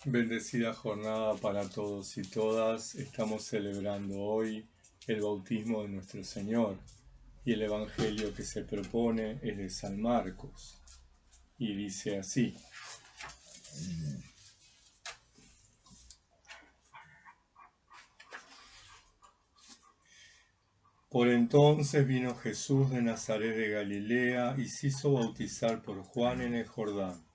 Bendecida jornada para todos y todas. Estamos celebrando hoy el bautismo de nuestro Señor y el Evangelio que se propone es de San Marcos y dice así. Por entonces vino Jesús de Nazaret de Galilea y se hizo bautizar por Juan en el Jordán.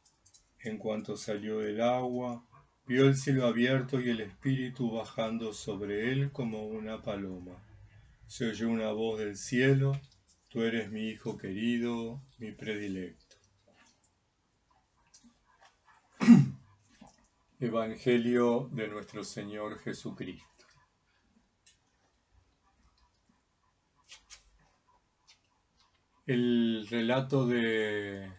En cuanto salió del agua, vio el cielo abierto y el Espíritu bajando sobre él como una paloma. Se oyó una voz del cielo: tú eres mi Hijo querido, mi predilecto. Evangelio de nuestro Señor Jesucristo. El relato de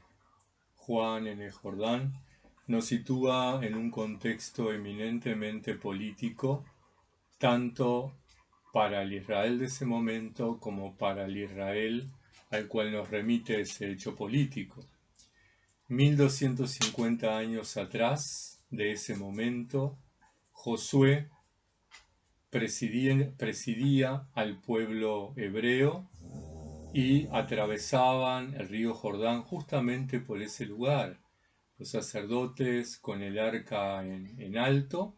Juan en el Jordán nos sitúa en un contexto eminentemente político, tanto para el Israel de ese momento como para el Israel al cual nos remite ese hecho político. 1250 años atrás de ese momento, Josué presidía al pueblo hebreo y atravesaban el río Jordán justamente por ese lugar. Los sacerdotes con el arca en alto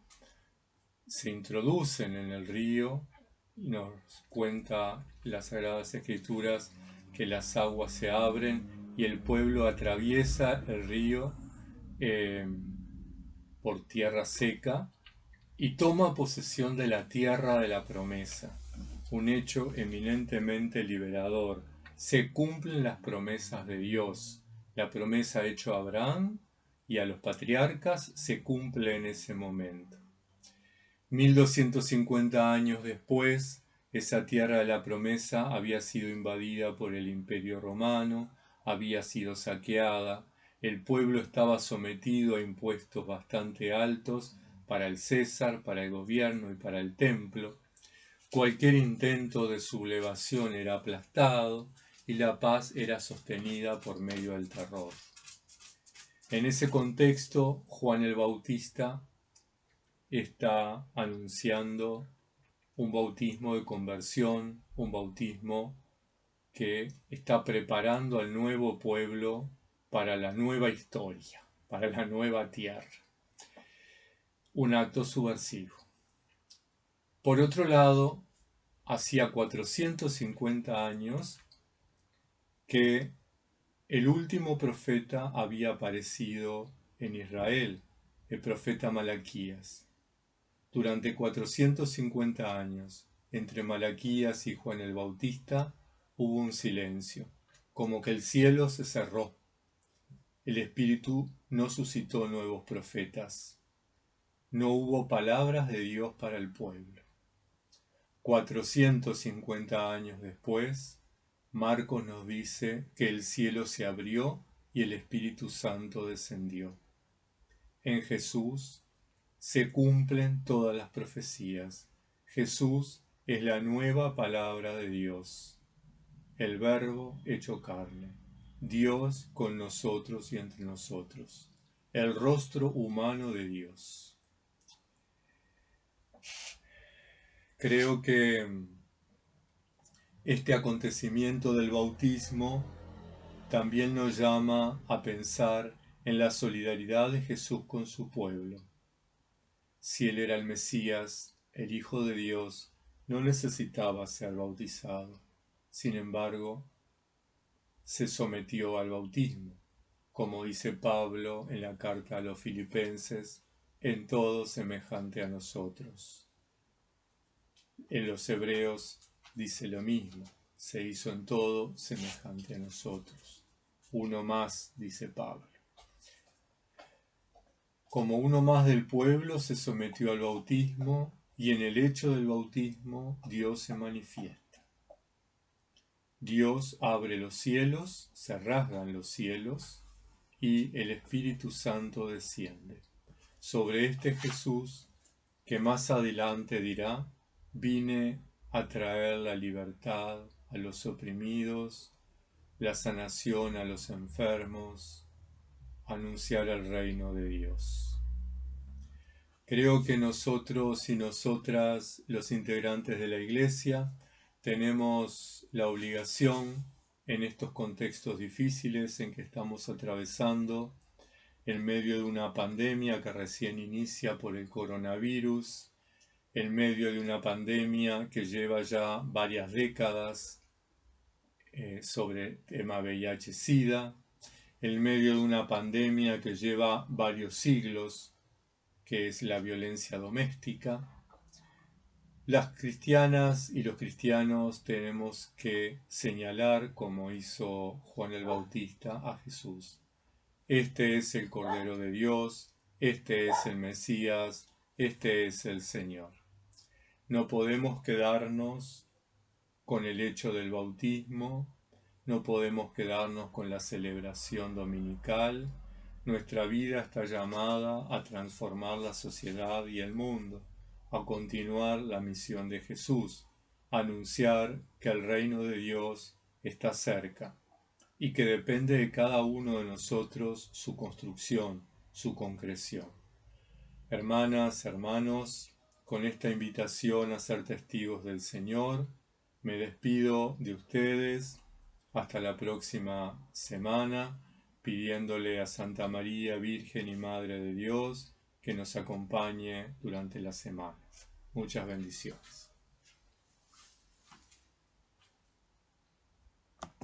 se introducen en el río y nos cuenta las Sagradas Escrituras que las aguas se abren y el pueblo atraviesa el río por tierra seca y toma posesión de la tierra de la promesa, un hecho eminentemente liberador. Se cumplen las promesas de Dios. La promesa hecha a Abraham y a los patriarcas se cumple en ese momento. 1250 años después, esa tierra de la promesa había sido invadida por el Imperio Romano, había sido saqueada, el pueblo estaba sometido a impuestos bastante altos para el César, para el gobierno y para el templo. Cualquier intento de sublevación era aplastado y la paz era sostenida por medio del terror. En ese contexto, Juan el Bautista está anunciando un bautismo de conversión, un bautismo que está preparando al nuevo pueblo para la nueva historia, para la nueva tierra. Un acto subversivo. Por otro lado, hacía 450 años que el último profeta había aparecido en Israel, el profeta Malaquías. Durante 450 años, entre Malaquías y Juan el Bautista, hubo un silencio, como que el cielo se cerró. El Espíritu no suscitó nuevos profetas. No hubo palabras de Dios para el pueblo. 450 años después, Marcos nos dice que el cielo se abrió y el Espíritu Santo descendió. En Jesús se cumplen todas las profecías. Jesús es la nueva palabra de Dios, el Verbo hecho carne, Dios con nosotros y entre nosotros, el rostro humano de Dios. Creo que este acontecimiento del bautismo también nos llama a pensar en la solidaridad de Jesús con su pueblo. Si él era el Mesías, el Hijo de Dios, no necesitaba ser bautizado. Sin embargo, se sometió al bautismo, como dice Pablo en la carta a los Filipenses, en todo semejante a nosotros. En los Hebreos dice lo mismo, se hizo en todo semejante a nosotros. Uno más, dice Pablo. Como uno más del pueblo se sometió al bautismo y en el hecho del bautismo Dios se manifiesta. Dios abre los cielos, se rasgan los cielos y el Espíritu Santo desciende sobre este Jesús que más adelante dirá: vine a traer la libertad a los oprimidos, la sanación a los enfermos, anunciar el reino de Dios. Creo que nosotros y nosotras, los integrantes de la Iglesia, tenemos la obligación en estos contextos difíciles en que estamos atravesando, en medio de una pandemia que recién inicia por el coronavirus, en medio de una pandemia que lleva ya varias décadas sobre el tema VIH-Sida, en medio de una pandemia que lleva varios siglos, que es la violencia doméstica. Las cristianas y los cristianos tenemos que señalar, como hizo Juan el Bautista, a Jesús. Este es el Cordero de Dios, este es el Mesías, este es el Señor. No podemos quedarnos con el hecho del bautismo, no podemos quedarnos con la celebración dominical. Nuestra vida está llamada a transformar la sociedad y el mundo, a continuar la misión de Jesús, a anunciar que el reino de Dios está cerca y que depende de cada uno de nosotros su construcción, su concreción. Hermanas, hermanos, con esta invitación a ser testigos del Señor, me despido de ustedes hasta la próxima semana, pidiéndole a Santa María, Virgen y Madre de Dios, que nos acompañe durante la semana. Muchas bendiciones.